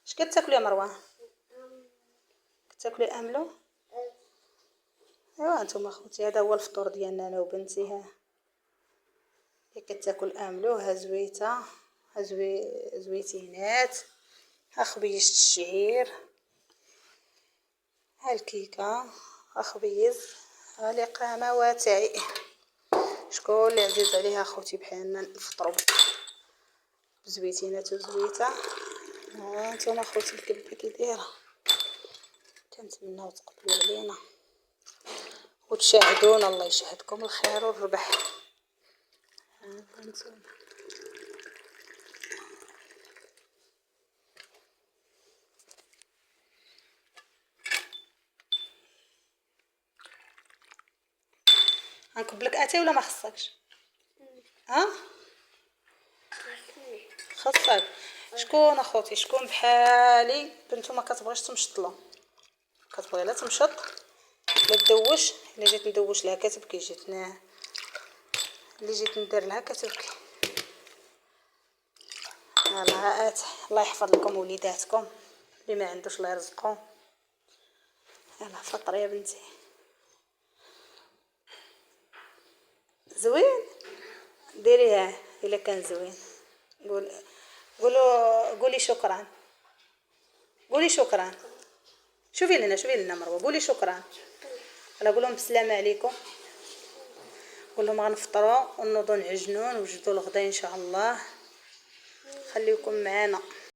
اش كتاكلي يا مروه؟ كتاكلي املو؟ ايوا نتوما خوتي هذا هو الفطور ديالنا انا وبنتي. ها هي كتاكل املو، ها زويته، ها زويتينات، ها خبيزة الشعير، ها الكيكه، ها خبيز، ها لقامه واتاي. شكون اللي عزيز عليها خوتي بحالنا نفطروا بزويتينات وزويته. ها نتوما خوتي الكبه كي دايره، كنتمناو تقبلوا علينا وتشاهدونا. الله يشهدكم الخير والربح. ها نتوما غنكبلك اتاي ولا ما خصكش؟ ها خصك. شكون اخوتي شكون بحالي بنتو ما كتبغيش تمشطلو، كتبغي لا تمشط لا تدوش. الا جيت ندوش لها كتبكي، اللي جيت ندير لها كتبكي. الله الله يحفظ لكم وليداتكم، اللي ما عندوش الله يرزقو. يلا فطري يا بنتي. زوين ديريها الا كان زوين. قولي شكرا، قولي شكرا. شوفي لنا مروه، قولي شكرا. انا قول لهم بالسلامه عليكم، قول لهم غنفطروا ونوضوا نعجنوا ونوجدوا الغدا ان شاء الله. خليكم معنا.